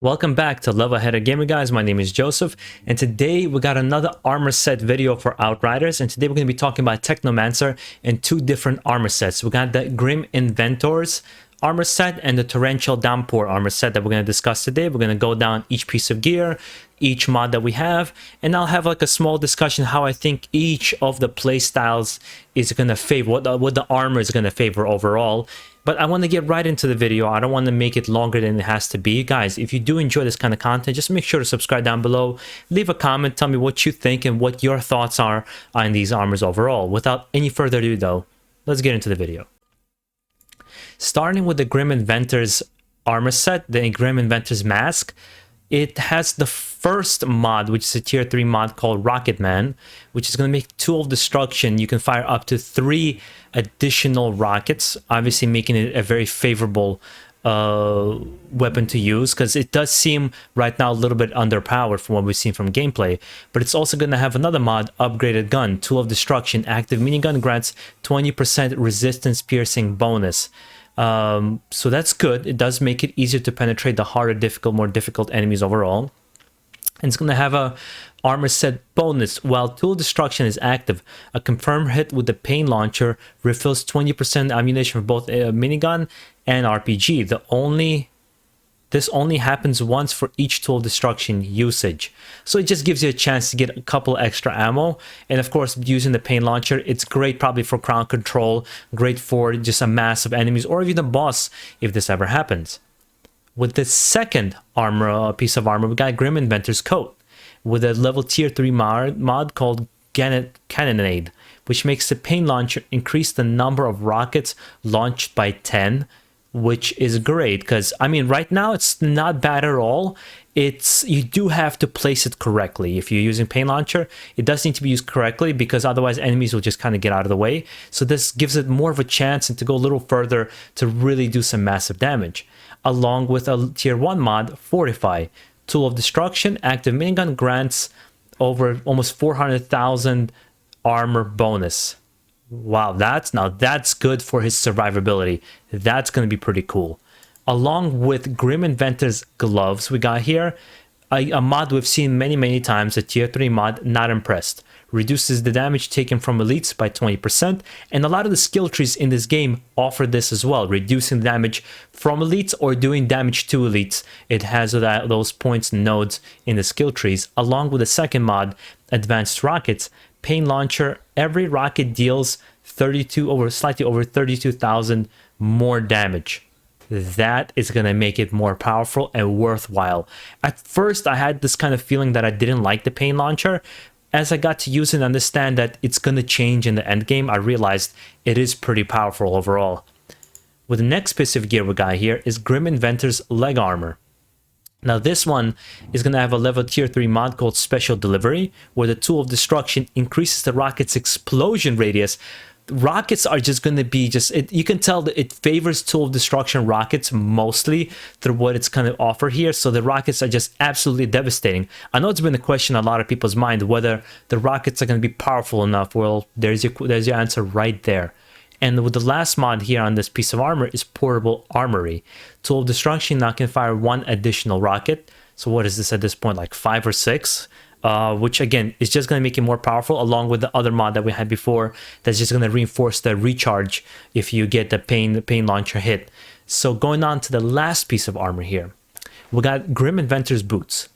Welcome back to Level Headed Gamer, guys. My name is Joseph, and today we got another armor set video for Outriders, and today we're going to be talking about TECHNOMANCER and two different armor sets. We got the Grim Inventor's armor set and the Torrential Downpour armor set that we're going to discuss today. We're going to go down each piece of gear, each mod that we have, and I'll have like a small discussion how I think each of the play styles is going to favor, what the armor is going to favor overall. But I want to get right into the video. I don't want to make it longer than it has to be. Guys, if you do enjoy this kind of content, just make sure to subscribe down below. Leave a comment. Tell me what you think and what your thoughts are on these armors overall. Without any further ado, though, let's get into the video. Starting with the Grim Inventor's armor set, the Grim Inventor's mask. It has the first mod, which is a tier 3 mod called Rocket Man, which is going to make Tool of Destruction. You can fire up to 3 additional rockets, obviously making it a very favorable weapon to use, because it does seem right now a little bit underpowered from what we've seen from gameplay. But it's also going to have another mod, Upgraded Gun, Tool of Destruction. Active minigun grants 20% resistance piercing bonus. So that's good. It does make it easier to penetrate the harder, more difficult enemies overall. And it's going to have a armor set bonus. While Tool Destruction is active, a confirmed hit with the pain launcher refills 20% ammunition for both a minigun and RPG. This only happens once for each Tool Destruction usage. So it just gives you a chance to get a couple extra ammo. And of course, using the pain launcher, it's great probably for crowd control, great for just a mass of enemies, or even a boss if this ever happens. With the second piece of armor, we got Grim Inventor's coat with a level tier 3 mod called Cannonade, which makes the pain launcher increase the number of rockets launched by 10, which is great because, I mean, right now it's not bad at all. You do have to place it correctly. If you're using pain launcher, it does need to be used correctly because otherwise enemies will just kind of get out of the way. So this gives it more of a chance and to go a little further to really do some massive damage. Along with a tier 1 mod, Fortify. Tool of Destruction, active minigun grants over almost 400,000 armor bonus. Wow, that's good for his survivability. That's going to be pretty cool. Along with Grim Inventor's gloves, we got here a mod we've seen many times, a tier 3 mod, Not Impressed. Reduces the damage taken from elites by 20%, and a lot of the skill trees in this game offer this as well, reducing the damage from elites or doing damage to elites. It has those points and nodes in the skill trees. Along with the second mod, Advanced Rockets, Pain Launcher, every rocket deals slightly over 32,000 more damage. That is going to make it more powerful and worthwhile. At first, I had this kind of feeling that I didn't like the Pain Launcher. As I got to use it and understand that it's going to change in the end game, I realized it is pretty powerful overall. With the next piece of gear we got here is Grim Inventor's leg armor. Now this one is going to have a level tier 3 mod called Special Delivery, where the Tool of Destruction increases the rocket's explosion radius. Rockets are just going to be you can tell that it favors Tool of Destruction rockets mostly through what it's kind of offer here. So the rockets are just absolutely devastating. I know it's been a question in a lot of people's mind whether the rockets are going to be powerful enough. Well, there's your answer right there. And with the last mod here on this piece of armor is Portable Armory. Tool of Destruction now can fire 1 additional rocket. So what is this at this point, like 5 or 6? Which again is just going to make it more powerful, along with the other mod that we had before that's just going to reinforce the recharge if you get the pain launcher hit. So going on to the last piece of armor here, we got Grim Inventor's boots.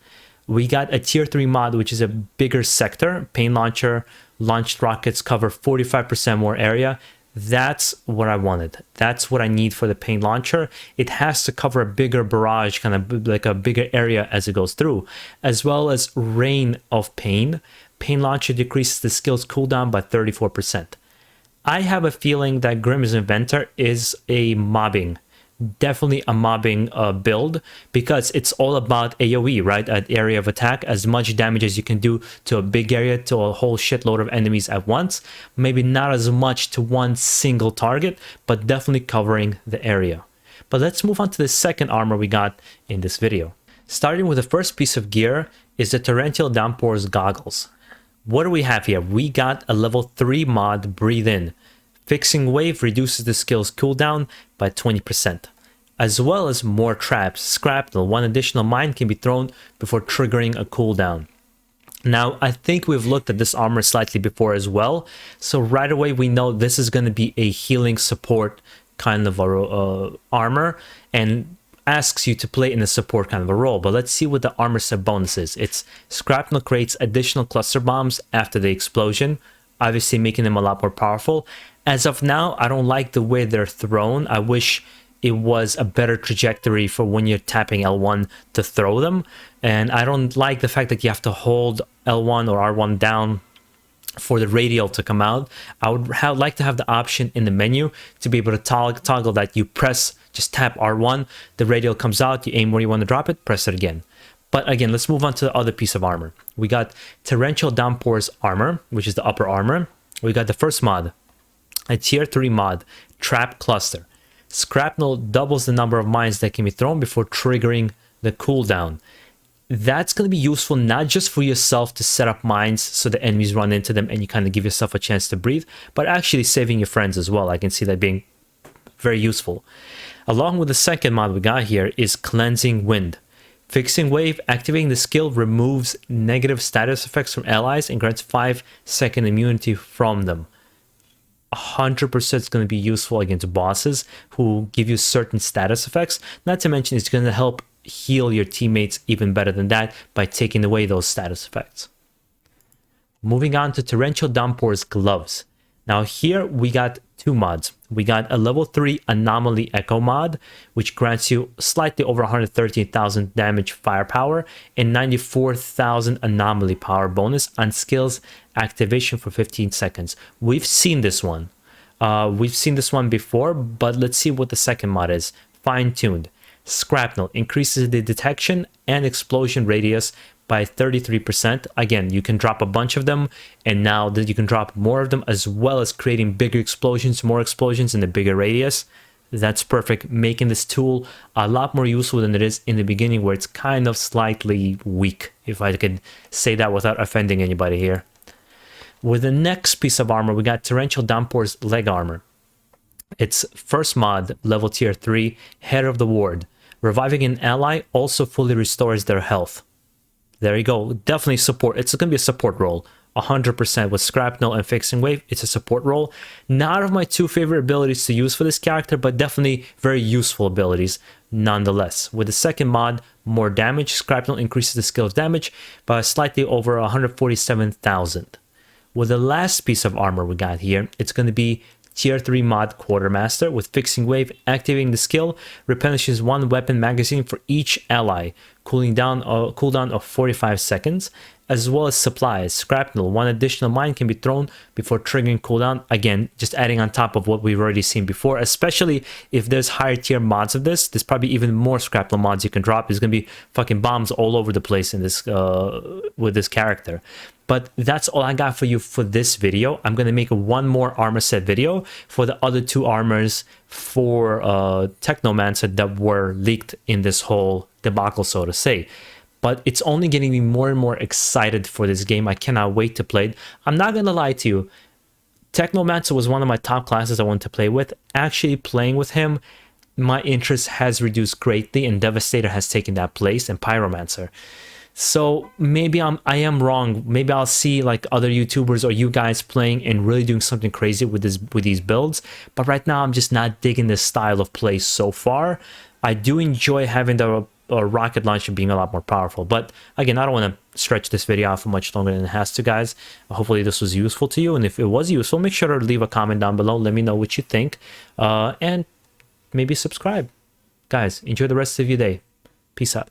We got a tier 3 mod, which is a bigger sector. Pain launcher, launched rockets cover 45% more area. That's what I wanted. That's what I need for the pain launcher. It has to cover a bigger barrage, kind of like a bigger area as it goes through, as well as Rain of Pain. Pain launcher decreases the skill's cooldown by 34%. I have a feeling that Grim's Inventor is definitely a mobbing build, because it's all about AoE, right? At area of attack, as much damage as you can do to a big area, to a whole shitload of enemies at once. Maybe not as much to one single target, but definitely covering the area. But let's move on to the second armor we got in this video. Starting with the first piece of gear is the Torrential Downpour's goggles. What do we have here? We got a level 3 mod, Breathe In. Fixing Wave reduces the skill's cooldown by 20%. as well as more traps. Scrapnel, 1 additional mine can be thrown before triggering a cooldown. Now, I think we've looked at this armor slightly before as well, so right away we know this is going to be a healing support kind of a armor, and asks you to play in a support kind of a role. But let's see what the armor set bonus is. It's Scrapnel creates additional cluster bombs after the explosion, obviously making them a lot more powerful. As of now, I don't like the way they're thrown. I wish it was a better trajectory for when you're tapping L1 to throw them. And I don't like the fact that you have to hold L1 or R1 down for the radial to come out. I would like to have the option in the menu to be able to toggle that. You press, just tap R1, the radial comes out, you aim where you want to drop it, press it again. But again, let's move on to the other piece of armor. We got Torrential Downpour's armor, which is the upper armor. We got the first mod, a tier 3 mod, Trap Cluster. Scrapnel doubles the number of mines that can be thrown before triggering the cooldown. That's going to be useful not just for yourself to set up mines so the enemies run into them and you kind of give yourself a chance to breathe, but actually saving your friends as well. I can see that being very useful. Along with the second mod we got here is Cleansing Wind. Fixing Wave, activating the skill, removes negative status effects from allies and grants 5-second immunity from them. 100% is going to be useful against bosses who give you certain status effects. Not to mention it's going to help heal your teammates even better than that by taking away those status effects. Moving on to Torrential Downpour's gloves. Now here we got 2 mods. We got a level 3 Anomaly Echo mod, which grants you slightly over 113,000 damage firepower and 94,000 anomaly power bonus on skills activation for 15 seconds. We've seen this one. We've seen this one before, but let's see what the second mod is. Fine-tuned. Scrapnel increases the detection and explosion radius by 33%. Again, you can drop a bunch of them, and now that you can drop more of them, as well as creating bigger explosions, more explosions in the bigger radius. That's perfect, making this tool a lot more useful than it is in the beginning, where it's kind of slightly weak, if I could say that without offending anybody here. With the next piece of armor, we got Torrential Downpour's leg armor. Its first mod, level tier 3, Head of the Ward. Reviving an ally also fully restores their health. There you go. Definitely support. It's going to be a support role. 100% with Scrapnel and Fixing Wave. It's a support role. Not of my 2 favorite abilities to use for this character, but definitely very useful abilities nonetheless. With the second mod, More Damage, Scrapnel increases the skill's damage by slightly over 147,000. With the last piece of armor we got here, it's going to be Tier 3 mod Quartermaster. With Fixing Wave, activating the skill replenishes 1 weapon magazine for each ally, cooldown of 45 seconds, as well as supplies. Scrapnel, 1 additional mine can be thrown before triggering cooldown. Again, just adding on top of what we've already seen before, especially if there's higher tier mods of this. There's probably even more Scrapnel mods you can drop. There's going to be fucking bombs all over the place in this with this character. But that's all I got for you for this video. I'm going to make one more armor set video for the other 2 armors for Technomancer that were leaked in this whole debacle, so to say. But it's only getting me more and more excited for this game. I cannot wait to play it. I'm not going to lie to you. Technomancer was one of my top classes I wanted to play with. Actually playing with him, my interest has reduced greatly, and Devastator has taken that place, and Pyromancer. So maybe I am wrong. Maybe I'll see like other YouTubers or you guys playing and really doing something crazy with these builds. But right now I'm just not digging this style of play so far. I do enjoy having the rocket launcher being a lot more powerful. But again, I don't want to stretch this video out for much longer than it has to, guys. Hopefully this was useful to you. And if it was useful, make sure to leave a comment down below. Let me know what you think. And maybe subscribe. Guys, enjoy the rest of your day. Peace out.